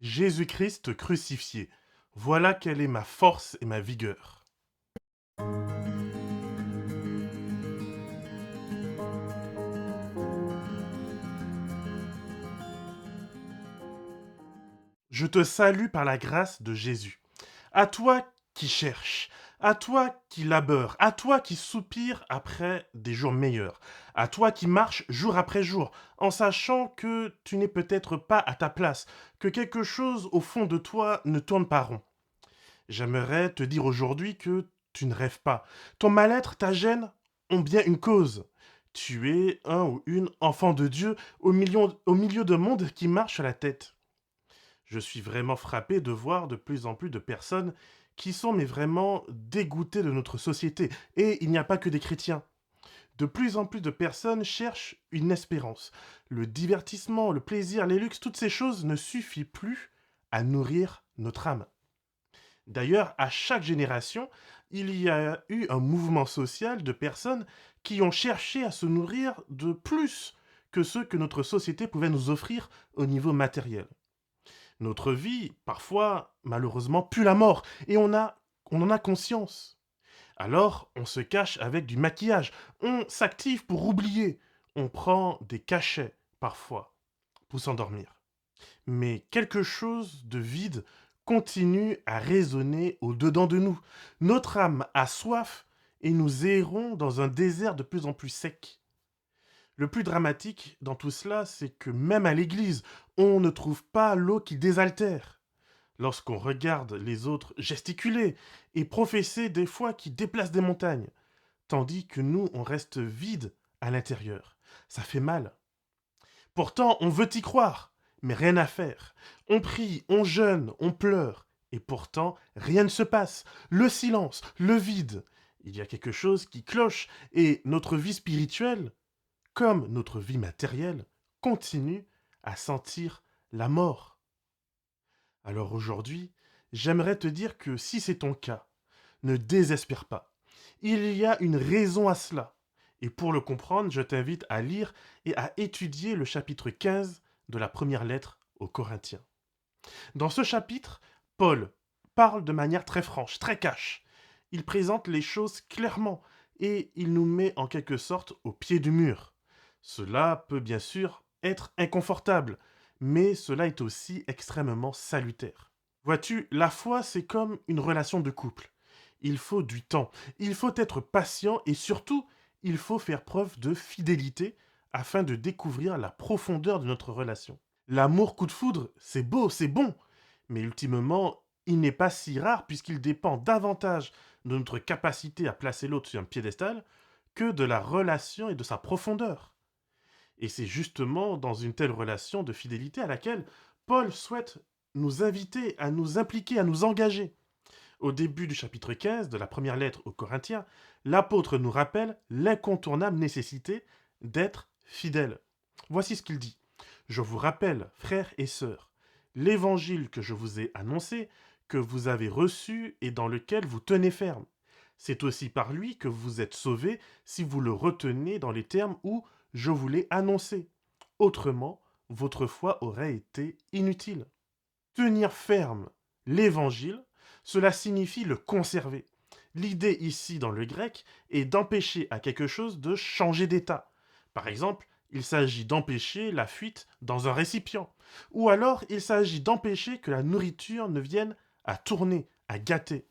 Jésus-Christ crucifié, voilà quelle est ma force et ma vigueur. Je te salue par la grâce de Jésus. À toi qui cherches, à toi qui labeurs, à toi qui soupires après des jours meilleurs, à toi qui marches jour après jour, en sachant que tu n'es peut-être pas à ta place, que quelque chose au fond de toi ne tourne pas rond. J'aimerais te dire aujourd'hui que tu ne rêves pas. Ton mal-être, ta gêne ont bien une cause. Tu es un ou une enfant de Dieu au milieu de monde qui marche sur la tête. Je suis vraiment frappé de voir de plus en plus de personnes qui sont mais vraiment dégoûtées de notre société. Et il n'y a pas que des chrétiens. De plus en plus de personnes cherchent une espérance. Le divertissement, le plaisir, les luxes, toutes ces choses ne suffisent plus à nourrir notre âme. D'ailleurs, à chaque génération, il y a eu un mouvement social de personnes qui ont cherché à se nourrir de plus que ce que notre société pouvait nous offrir au niveau matériel. Notre vie, parfois, malheureusement, pue la mort, et on en a conscience. Alors, on se cache avec du maquillage, on s'active pour oublier, on prend des cachets, parfois, pour s'endormir. Mais quelque chose de vide continue à résonner au-dedans de nous. Notre âme a soif et nous errons dans un désert de plus en plus sec. Le plus dramatique dans tout cela, c'est que même à l'église, on ne trouve pas l'eau qui désaltère. Lorsqu'on regarde les autres gesticuler et professer des fois qui déplacent des montagnes, tandis que nous, on reste vide à l'intérieur. Ça fait mal. Pourtant, on veut y croire, mais rien à faire. On prie, on jeûne, on pleure, et pourtant, rien ne se passe. Le silence, le vide. Il y a quelque chose qui cloche, et notre vie spirituelle, comme notre vie matérielle, continue à sentir la mort. Alors aujourd'hui, j'aimerais te dire que si c'est ton cas, ne désespère pas. Il y a une raison à cela. Et pour le comprendre, je t'invite à lire et à étudier le chapitre 15 de la première lettre aux Corinthiens. Dans ce chapitre, Paul parle de manière très franche, très cash. Il présente les choses clairement et il nous met en quelque sorte au pied du mur. Cela peut bien sûr être inconfortable, mais cela est aussi extrêmement salutaire. Vois-tu, la foi, c'est comme une relation de couple. Il faut du temps, il faut être patient et surtout, il faut faire preuve de fidélité afin de découvrir la profondeur de notre relation. L'amour coup de foudre, c'est beau, c'est bon, mais ultimement, il n'est pas si rare puisqu'il dépend davantage de notre capacité à placer l'autre sur un piédestal que de la relation et de sa profondeur. Et c'est justement dans une telle relation de fidélité à laquelle Paul souhaite nous inviter à nous impliquer, à nous engager. Au début du chapitre 15 de la première lettre aux Corinthiens, l'apôtre nous rappelle l'incontournable nécessité d'être fidèle. Voici ce qu'il dit. Je vous rappelle, frères et sœurs, l'évangile que je vous ai annoncé, que vous avez reçu et dans lequel vous tenez ferme. C'est aussi par lui que vous êtes sauvés si vous le retenez dans les termes où je vous l'ai annoncé. Autrement, votre foi aurait été inutile. Tenir ferme l'évangile, cela signifie le conserver. L'idée ici dans le grec est d'empêcher à quelque chose de changer d'état. Par exemple, il s'agit d'empêcher la fuite dans un récipient. Ou alors, il s'agit d'empêcher que la nourriture ne vienne à tourner, à gâter.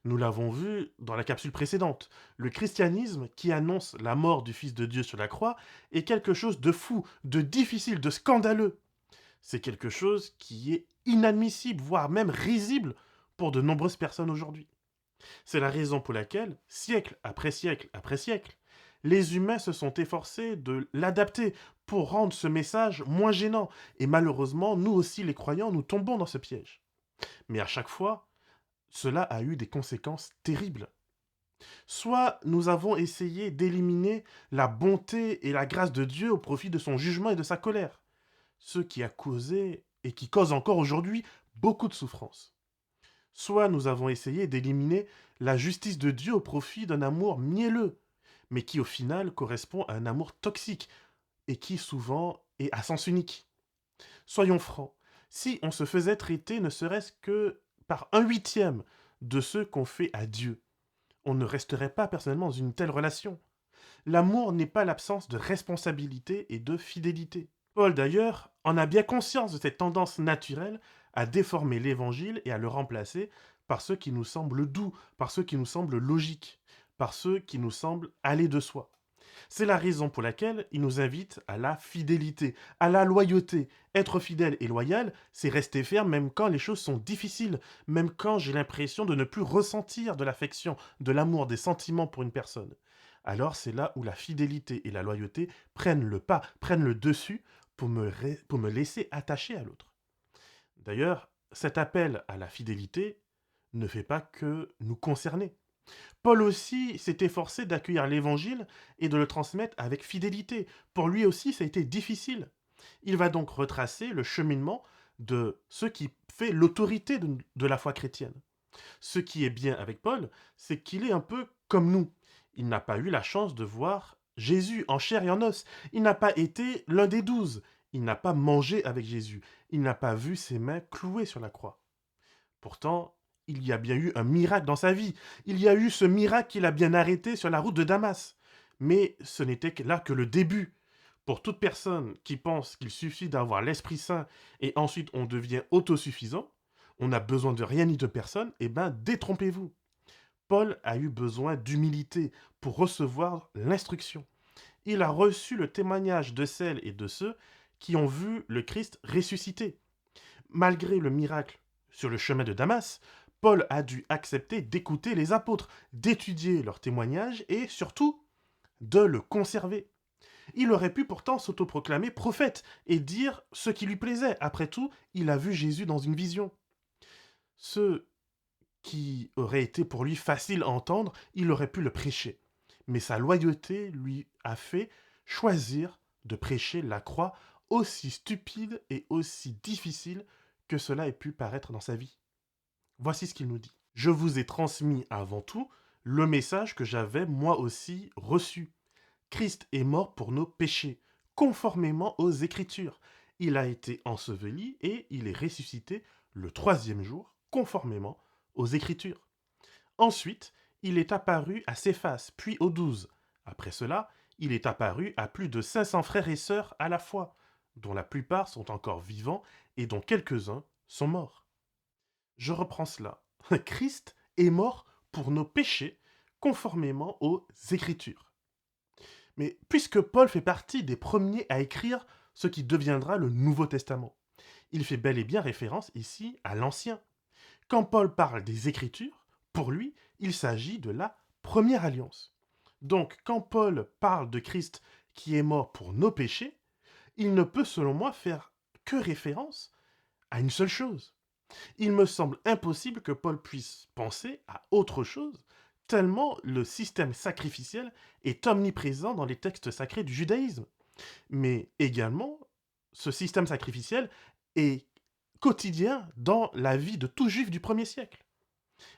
Nous l'avons vu dans la capsule précédente. Le christianisme qui annonce la mort du Fils de Dieu sur la croix est quelque chose de fou, de difficile, de scandaleux. C'est quelque chose qui est inadmissible, voire même risible pour de nombreuses personnes aujourd'hui. C'est la raison pour laquelle, siècle après siècle après siècle, les humains se sont efforcés de l'adapter pour rendre ce message moins gênant. Et malheureusement, nous aussi les croyants, nous tombons dans ce piège. Mais à chaque fois, cela a eu des conséquences terribles. Soit nous avons essayé d'éliminer la bonté et la grâce de Dieu au profit de son jugement et de sa colère, ce qui a causé et qui cause encore aujourd'hui beaucoup de souffrance. Soit nous avons essayé d'éliminer la justice de Dieu au profit d'un amour mielleux, mais qui au final correspond à un amour toxique et qui souvent est à sens unique. Soyons francs, Si on se faisait traiter ne serait-ce que par un huitième de ce qu'on fait à Dieu, on ne resterait pas personnellement dans une telle relation. L'amour n'est pas l'absence de responsabilité et de fidélité. Paul, d'ailleurs, en a bien conscience de cette tendance naturelle à déformer l'évangile et à le remplacer par ceux qui nous semblent doux, par ceux qui nous semblent logiques, par ceux qui nous semblent aller de soi. C'est la raison pour laquelle il nous invite à la fidélité, à la loyauté. Être fidèle et loyal, c'est rester ferme même quand les choses sont difficiles, même quand j'ai l'impression de ne plus ressentir de l'affection, de l'amour, des sentiments pour une personne. Alors c'est là où la fidélité et la loyauté prennent le pas, prennent le dessus pour me laisser attacher à l'autre. D'ailleurs, cet appel à la fidélité ne fait pas que nous concerner. Paul aussi s'est efforcé d'accueillir l'évangile et de le transmettre avec fidélité. Pour lui aussi, ça a été difficile. Il va donc retracer le cheminement de ce qui fait l'autorité de la foi chrétienne. Ce qui est bien avec Paul, c'est qu'il est un peu comme nous. Il n'a pas eu la chance de voir Jésus en chair et en os. Il n'a pas été l'un des 12. Il n'a pas mangé avec Jésus. Il n'a pas vu ses mains clouées sur la croix. Pourtant, il y a bien eu un miracle dans sa vie. Il y a eu ce miracle qu'il a bien arrêté sur la route de Damas. Mais ce n'était là que le début. Pour toute personne qui pense qu'il suffit d'avoir l'Esprit Saint et ensuite on devient autosuffisant, on n'a besoin de rien ni de personne, eh bien détrompez-vous. Paul a eu besoin d'humilité pour recevoir l'instruction. Il a reçu le témoignage de celles et de ceux qui ont vu le Christ ressuscité. Malgré le miracle sur le chemin de Damas, Paul a dû accepter d'écouter les apôtres, d'étudier leurs témoignages et surtout de le conserver. Il aurait pu pourtant s'autoproclamer prophète et dire ce qui lui plaisait. Après tout, il a vu Jésus dans une vision. Ce qui aurait été pour lui facile à entendre, il aurait pu le prêcher. Mais sa loyauté lui a fait choisir de prêcher la croix, aussi stupide et aussi difficile que cela ait pu paraître dans sa vie. Voici ce qu'il nous dit. Je vous ai transmis avant tout le message que j'avais moi aussi reçu. Christ est mort pour nos péchés, conformément aux Écritures. Il a été enseveli et il est ressuscité le troisième jour, conformément aux Écritures. Ensuite, il est apparu à Céphas, puis aux 12. Après cela, il est apparu à plus de 500 frères et sœurs à la fois, dont la plupart sont encore vivants et dont quelques-uns sont morts. Je reprends cela. Christ est mort pour nos péchés, conformément aux Écritures. Mais puisque Paul fait partie des premiers à écrire ce qui deviendra le Nouveau Testament, il fait bel et bien référence ici à l'Ancien. Quand Paul parle des Écritures, pour lui, il s'agit de la première alliance. Donc, quand Paul parle de Christ qui est mort pour nos péchés, il ne peut, selon moi, faire que référence à une seule chose. Il me semble impossible que Paul puisse penser à autre chose, tellement le système sacrificiel est omniprésent dans les textes sacrés du judaïsme. Mais également, ce système sacrificiel est quotidien dans la vie de tout juif du premier siècle.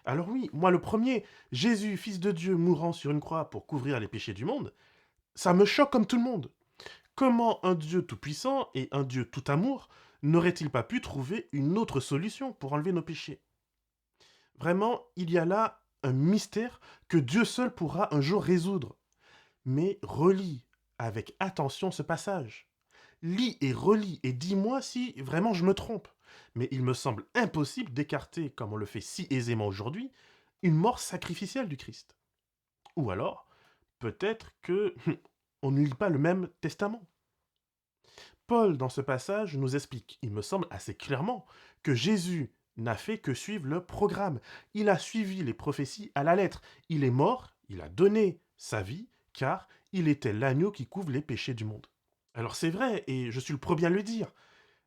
Alors oui, moi le premier, Jésus, fils de Dieu, mourant sur une croix pour couvrir les péchés du monde, ça me choque comme tout le monde. Comment un Dieu tout-puissant et un Dieu tout amour n'aurait-il pas pu trouver une autre solution pour enlever nos péchés? Vraiment, il y a là un mystère que Dieu seul pourra un jour résoudre. Mais relis avec attention ce passage. Lis et relis et dis-moi si vraiment je me trompe. Mais il me semble impossible d'écarter, comme on le fait si aisément aujourd'hui, une mort sacrificielle du Christ. Ou alors, peut-être que on ne lit pas le même testament. Paul, dans ce passage, nous explique, il me semble assez clairement, que Jésus n'a fait que suivre le programme. Il a suivi les prophéties à la lettre. Il est mort, il a donné sa vie, car il était l'agneau qui couvre les péchés du monde. Alors c'est vrai, et je suis le premier à le dire,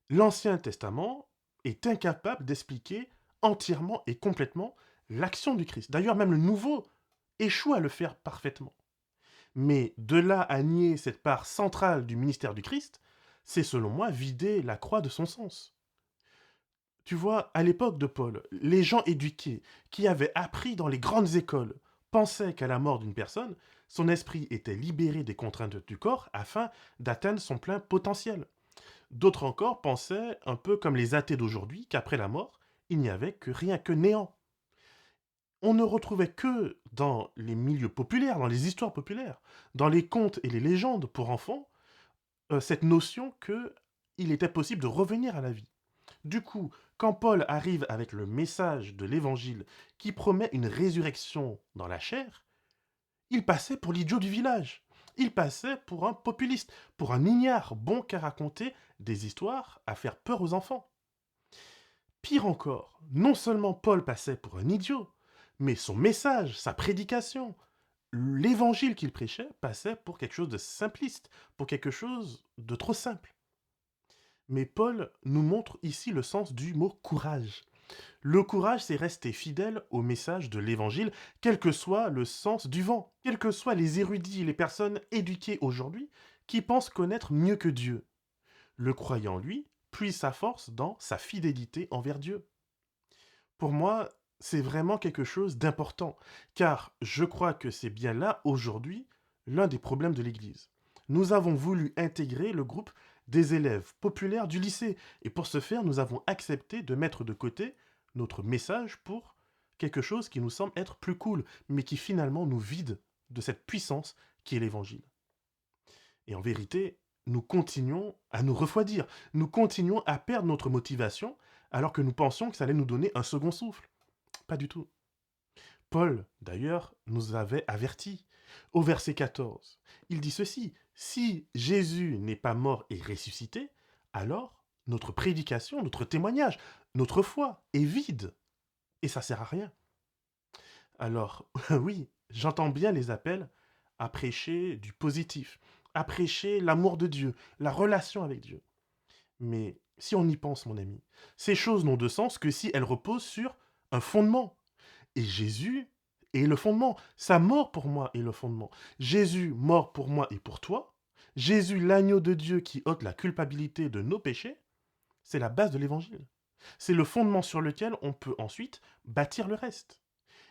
l'Ancien Testament est incapable d'expliquer entièrement et complètement l'action du Christ. D'ailleurs, même le Nouveau échoue à le faire parfaitement. Mais de là à nier cette part centrale du ministère du Christ, c'est selon moi vider la croix de son sens. Tu vois, à l'époque de Paul, les gens éduqués, qui avaient appris dans les grandes écoles, pensaient qu'à la mort d'une personne, son esprit était libéré des contraintes du corps afin d'atteindre son plein potentiel. D'autres encore pensaient, un peu comme les athées d'aujourd'hui, qu'après la mort, il n'y avait que rien que néant. On ne retrouvait que dans les milieux populaires, dans les histoires populaires, dans les contes et les légendes pour enfants, cette notion que il était possible de revenir à la vie. Du coup, quand Paul arrive avec le message de l'évangile qui promet une résurrection dans la chair, il passait pour l'idiot du village. Il passait pour un populiste, pour un ignare bon qu'à raconter des histoires à faire peur aux enfants. Pire encore, non seulement Paul passait pour un idiot, mais son message, sa prédication, l'évangile qu'il prêchait passait pour quelque chose de simpliste, pour quelque chose de trop simple. Mais Paul nous montre ici le sens du mot courage. Le courage, c'est rester fidèle au message de l'évangile, quel que soit le sens du vent, quels que soient les érudits et les personnes éduquées aujourd'hui qui pensent connaître mieux que Dieu. Le croyant, lui, puise sa force dans sa fidélité envers Dieu. Pour moi, c'est vraiment quelque chose d'important, car je crois que c'est bien là, aujourd'hui, l'un des problèmes de l'Église. Nous avons voulu intégrer le groupe des élèves populaires du lycée, et pour ce faire, nous avons accepté de mettre de côté notre message pour quelque chose qui nous semble être plus cool, mais qui finalement nous vide de cette puissance qui est l'Évangile. Et en vérité, nous continuons à nous refroidir, nous continuons à perdre notre motivation, alors que nous pensions que ça allait nous donner un second souffle. Pas du tout. Paul, d'ailleurs, nous avait avertis. Au verset 14, il dit ceci: si Jésus n'est pas mort et ressuscité, alors notre prédication, notre témoignage, notre foi est vide. Et ça sert à rien. Alors, oui, j'entends bien les appels à prêcher du positif, à prêcher l'amour de Dieu, la relation avec Dieu. Mais si on y pense, mon ami, ces choses n'ont de sens que si elles reposent sur un fondement. Et Jésus est le fondement. Sa mort pour moi est le fondement. Jésus mort pour moi et pour toi. Jésus, l'agneau de Dieu qui ôte la culpabilité de nos péchés, c'est la base de l'évangile. C'est le fondement sur lequel on peut ensuite bâtir le reste.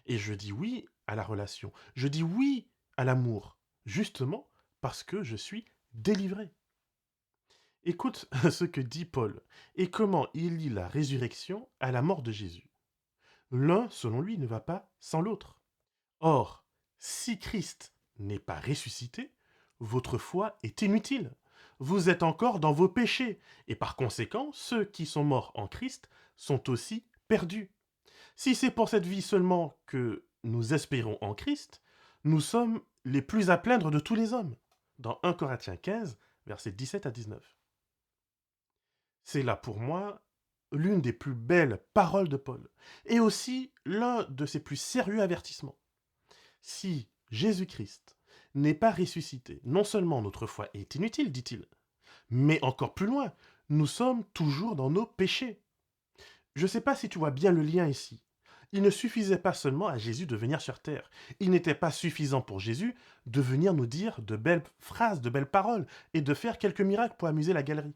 Et je dis oui à la relation. Je dis oui à l'amour. Justement parce que je suis délivré. Écoute ce que dit Paul et comment il lie la résurrection à la mort de Jésus. L'un, selon lui, ne va pas sans l'autre. Or, si Christ n'est pas ressuscité, votre foi est inutile. Vous êtes encore dans vos péchés, et par conséquent, ceux qui sont morts en Christ sont aussi perdus. Si c'est pour cette vie seulement que nous espérons en Christ, nous sommes les plus à plaindre de tous les hommes. Dans 1 Corinthiens 15, versets 17 à 19. C'est là pour moi l'une des plus belles paroles de Paul, et aussi l'un de ses plus sérieux avertissements. Si Jésus-Christ n'est pas ressuscité, non seulement notre foi est inutile, dit-il, mais encore plus loin, nous sommes toujours dans nos péchés. Je ne sais pas si tu vois bien le lien ici. Il ne suffisait pas seulement à Jésus de venir sur terre. Il n'était pas suffisant pour Jésus de venir nous dire de belles phrases, de belles paroles, et de faire quelques miracles pour amuser la galerie.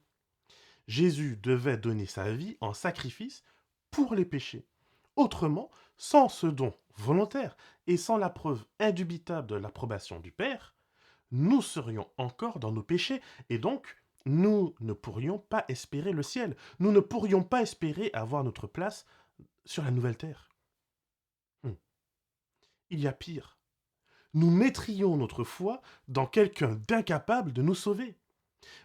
Jésus devait donner sa vie en sacrifice pour les péchés. Autrement, sans ce don volontaire et sans la preuve indubitable de l'approbation du Père, nous serions encore dans nos péchés et donc nous ne pourrions pas espérer le ciel. Nous ne pourrions pas espérer avoir notre place sur la nouvelle terre. Hmm. Il y a pire. Nous mettrions notre foi dans quelqu'un d'incapable de nous sauver.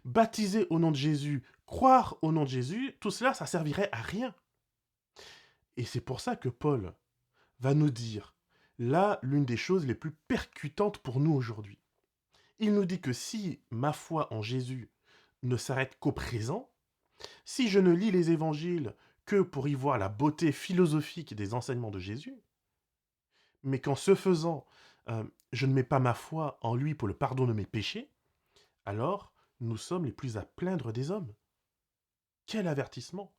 Baptiser au nom de Jésus, croire au nom de Jésus, tout cela, ça servirait à rien. Et c'est pour ça que Paul va nous dire, là, l'une des choses les plus percutantes pour nous aujourd'hui. Il nous dit que si ma foi en Jésus ne s'arrête qu'au présent, si je ne lis les évangiles que pour y voir la beauté philosophique des enseignements de Jésus, mais qu'en ce faisant, je ne mets pas ma foi en lui pour le pardon de mes péchés, alors nous sommes les plus à plaindre des hommes. Quel avertissement!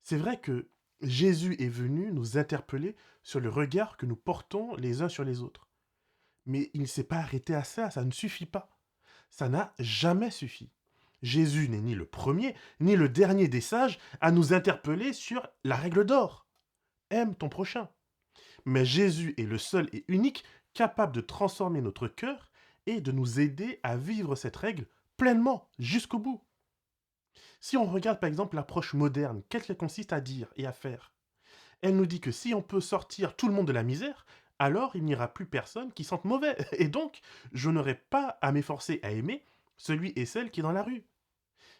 C'est vrai que Jésus est venu nous interpeller sur le regard que nous portons les uns sur les autres. Mais il ne s'est pas arrêté à ça, ça ne suffit pas. Ça n'a jamais suffi. Jésus n'est ni le premier, ni le dernier des sages à nous interpeller sur la règle d'or. Aime ton prochain. Mais Jésus est le seul et unique capable de transformer notre cœur et de nous aider à vivre cette règle pleinement, jusqu'au bout. Si on regarde par exemple l'approche moderne, qu'est-ce qu'elle consiste à dire et à faire? Elle nous dit que si on peut sortir tout le monde de la misère, alors il n'y aura plus personne qui sente mauvais. Et donc, je n'aurai pas à m'efforcer à aimer celui et celle qui est dans la rue.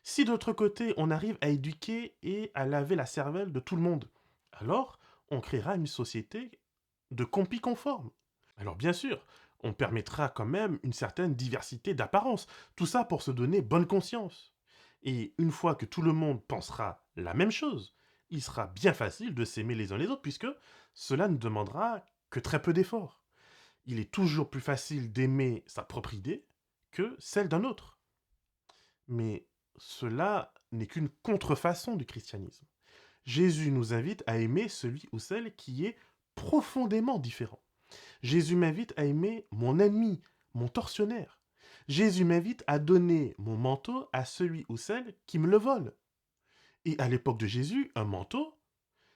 Si d'autre côté, on arrive à éduquer et à laver la cervelle de tout le monde, alors on créera une société de compis conformes. Alors bien sûr, on permettra quand même une certaine diversité d'apparence, tout ça pour se donner bonne conscience. Et une fois que tout le monde pensera la même chose, il sera bien facile de s'aimer les uns les autres puisque cela ne demandera que très peu d'efforts. Il est toujours plus facile d'aimer sa propre idée que celle d'un autre. Mais cela n'est qu'une contrefaçon du christianisme. Jésus nous invite à aimer celui ou celle qui est profondément différent. Jésus m'invite à aimer mon ennemi, mon tortionnaire. Jésus m'invite à donner mon manteau à celui ou celle qui me le vole. Et à l'époque de Jésus, un manteau,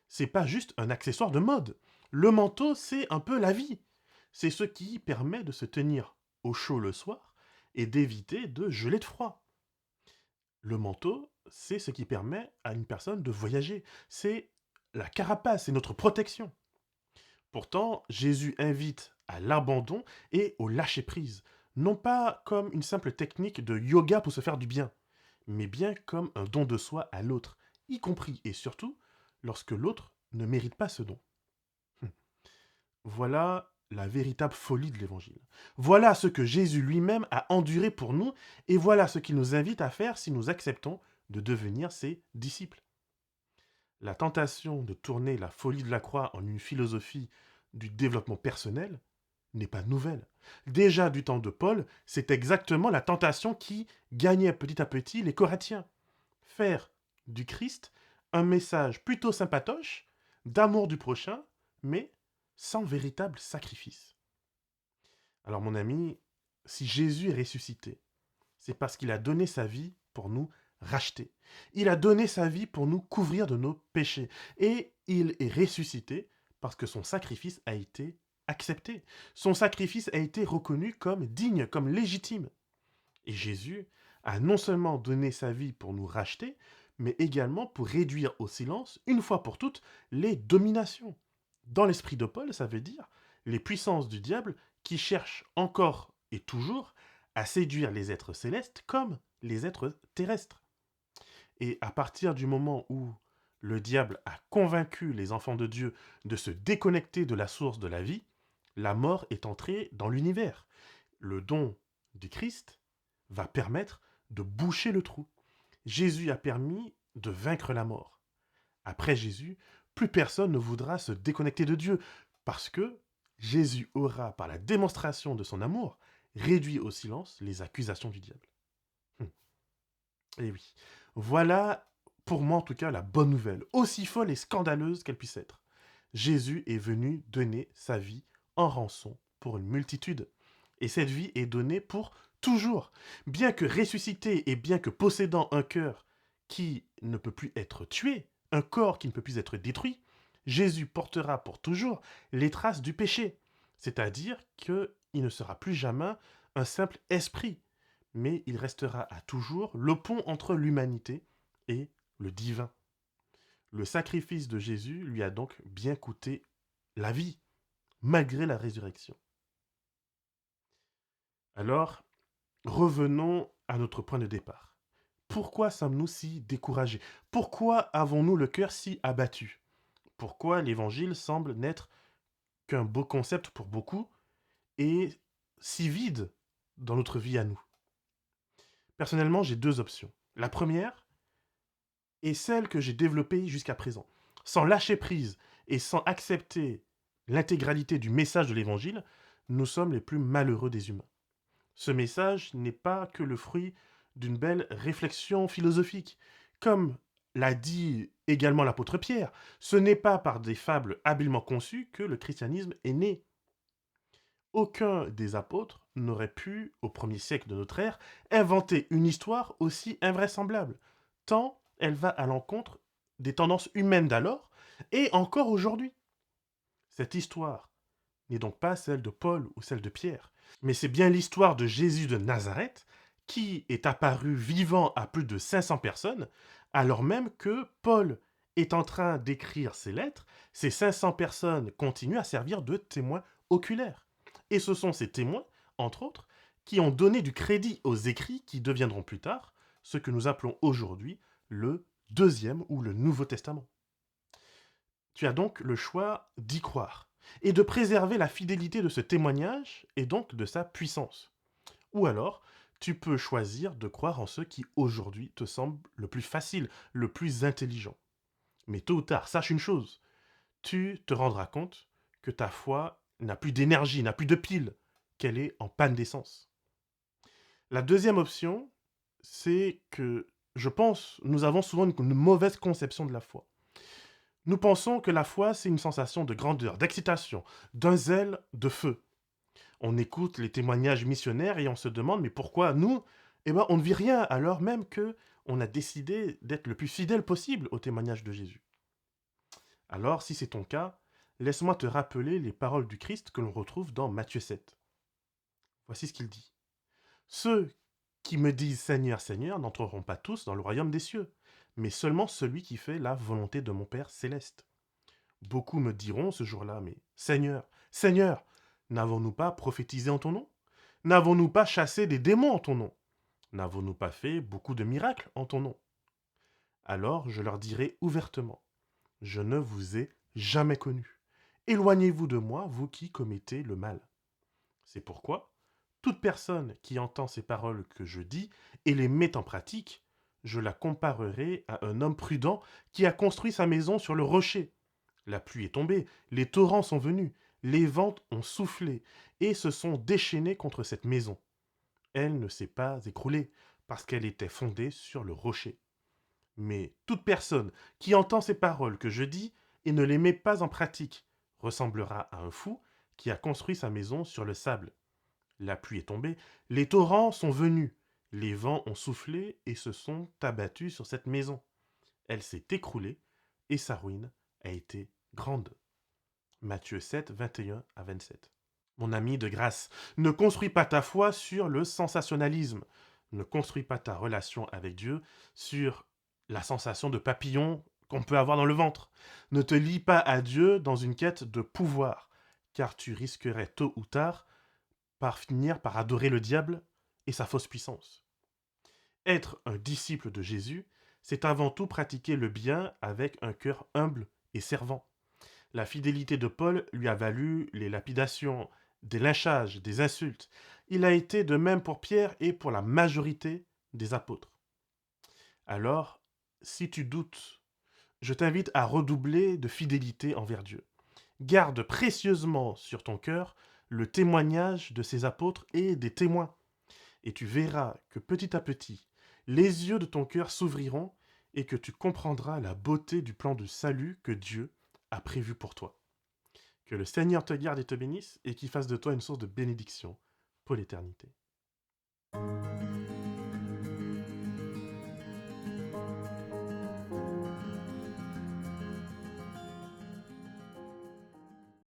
c'est pas juste un accessoire de mode. Le manteau, c'est un peu la vie. C'est ce qui permet de se tenir au chaud le soir et d'éviter de geler de froid. Le manteau, c'est ce qui permet à une personne de voyager. C'est la carapace, c'est notre protection. Pourtant, Jésus invite à l'abandon et au lâcher-prise, non pas comme une simple technique de yoga pour se faire du bien, mais bien comme un don de soi à l'autre, y compris et surtout lorsque l'autre ne mérite pas ce don. Voilà la véritable folie de l'Évangile. Voilà ce que Jésus lui-même a enduré pour nous, et voilà ce qu'il nous invite à faire si nous acceptons de devenir ses disciples. La tentation de tourner la folie de la croix en une philosophie du développement personnel n'est pas nouvelle. Déjà du temps de Paul, c'est exactement la tentation qui gagnait petit à petit les Corinthiens. Faire du Christ un message plutôt sympatoche, d'amour du prochain, mais sans véritable sacrifice. Alors mon ami, si Jésus est ressuscité, c'est parce qu'il a donné sa vie pour nous racheter. Il a donné sa vie pour nous couvrir de nos péchés. Et il est ressuscité parce que son sacrifice a été accepté. Son sacrifice a été reconnu comme digne, comme légitime. Et Jésus a non seulement donné sa vie pour nous racheter, mais également pour réduire au silence, une fois pour toutes, les dominations. Dans l'esprit de Paul, ça veut dire les puissances du diable qui cherchent encore et toujours à séduire les êtres célestes comme les êtres terrestres. Et à partir du moment où le diable a convaincu les enfants de Dieu de se déconnecter de la source de la vie, la mort est entrée dans l'univers. Le don du Christ va permettre de boucher le trou. Jésus a permis de vaincre la mort. Après Jésus, plus personne ne voudra se déconnecter de Dieu, parce que Jésus aura, par la démonstration de son amour, réduit au silence les accusations du diable. Et oui, voilà pour moi en tout cas la bonne nouvelle, aussi folle et scandaleuse qu'elle puisse être. Jésus est venu donner sa vie en rançon pour une multitude. Et cette vie est donnée pour toujours. Bien que ressuscité et bien que possédant un cœur qui ne peut plus être tué, un corps qui ne peut plus être détruit, Jésus portera pour toujours les traces du péché. C'est-à-dire qu'il ne sera plus jamais un simple esprit, mais il restera à toujours le pont entre l'humanité et le divin. Le sacrifice de Jésus lui a donc bien coûté la vie, malgré la résurrection. Alors, revenons à notre point de départ. Pourquoi sommes-nous si découragés? Pourquoi avons-nous le cœur si abattu? Pourquoi l'évangile semble n'être qu'un beau concept pour beaucoup et si vide dans notre vie à nous? Personnellement, j'ai deux options. La première est celle que j'ai développée jusqu'à présent. Sans lâcher prise et sans accepter l'intégralité du message de l'évangile, nous sommes les plus malheureux des humains. Ce message n'est pas que le fruit d'une belle réflexion philosophique. Comme l'a dit également l'apôtre Pierre, ce n'est pas par des fables habilement conçues que le christianisme est né. Aucun des apôtres n'aurait pu, au premier siècle de notre ère, inventer une histoire aussi invraisemblable, tant elle va à l'encontre des tendances humaines d'alors et encore aujourd'hui. Cette histoire n'est donc pas celle de Paul ou celle de Pierre, mais c'est bien l'histoire de Jésus de Nazareth qui est apparu vivant à plus de 500 personnes, alors même que Paul est en train d'écrire ses lettres, ces 500 personnes continuent à servir de témoins oculaires. Et ce sont ces témoins, entre autres, qui ont donné du crédit aux écrits qui deviendront plus tard ce que nous appelons aujourd'hui le Deuxième ou le Nouveau Testament. Tu as donc le choix d'y croire et de préserver la fidélité de ce témoignage et donc de sa puissance. Ou alors, tu peux choisir de croire en ce qui aujourd'hui te semble le plus facile, le plus intelligent. Mais tôt ou tard, sache une chose, tu te rendras compte que ta foi n'a plus d'énergie, n'a plus de pile, qu'elle est en panne d'essence. La deuxième option, c'est que je pense nous avons souvent une mauvaise conception de la foi. Nous pensons que la foi, c'est une sensation de grandeur, d'excitation, d'un zèle, de feu. On écoute les témoignages missionnaires et on se demande mais pourquoi nous, on ne vit rien alors même que on a décidé d'être le plus fidèle possible au témoignage de Jésus. Alors, si c'est ton cas, laisse-moi te rappeler les paroles du Christ que l'on retrouve dans Matthieu 7. Voici ce qu'il dit. Ceux qui me disent Seigneur, Seigneur n'entreront pas tous dans le royaume des cieux, mais seulement celui qui fait la volonté de mon Père céleste. Beaucoup me diront ce jour-là, mais Seigneur, Seigneur, n'avons-nous pas prophétisé en ton nom? N'avons-nous pas chassé des démons en ton nom? N'avons-nous pas fait beaucoup de miracles en ton nom? Alors je leur dirai ouvertement, je ne vous ai jamais connu. Éloignez-vous de moi, vous qui commettez le mal. C'est pourquoi, toute personne qui entend ces paroles que je dis et les met en pratique, je la comparerai à un homme prudent qui a construit sa maison sur le rocher. La pluie est tombée, les torrents sont venus, les vents ont soufflé et se sont déchaînés contre cette maison. Elle ne s'est pas écroulée parce qu'elle était fondée sur le rocher. Mais toute personne qui entend ces paroles que je dis et ne les met pas en pratique ressemblera à un fou qui a construit sa maison sur le sable. La pluie est tombée, les torrents sont venus, les vents ont soufflé et se sont abattus sur cette maison. Elle s'est écroulée et sa ruine a été grande. Matthieu 7, 21 à 27. Mon ami de grâce, ne construis pas ta foi sur le sensationnalisme. Ne construis pas ta relation avec Dieu sur la sensation de papillon qu'on peut avoir dans le ventre. Ne te lie pas à Dieu dans une quête de pouvoir, car tu risquerais tôt ou tard par finir par adorer le diable et sa fausse puissance. Être un disciple de Jésus, c'est avant tout pratiquer le bien avec un cœur humble et servant. La fidélité de Paul lui a valu les lapidations, des lynchages, des insultes. Il a été de même pour Pierre et pour la majorité des apôtres. Alors, si tu doutes, je t'invite à redoubler de fidélité envers Dieu. Garde précieusement sur ton cœur le témoignage de ces apôtres et des témoins. Et tu verras que petit à petit, les yeux de ton cœur s'ouvriront et que tu comprendras la beauté du plan de salut que Dieu a prévu pour toi. Que le Seigneur te garde et te bénisse et qu'il fasse de toi une source de bénédiction pour l'éternité.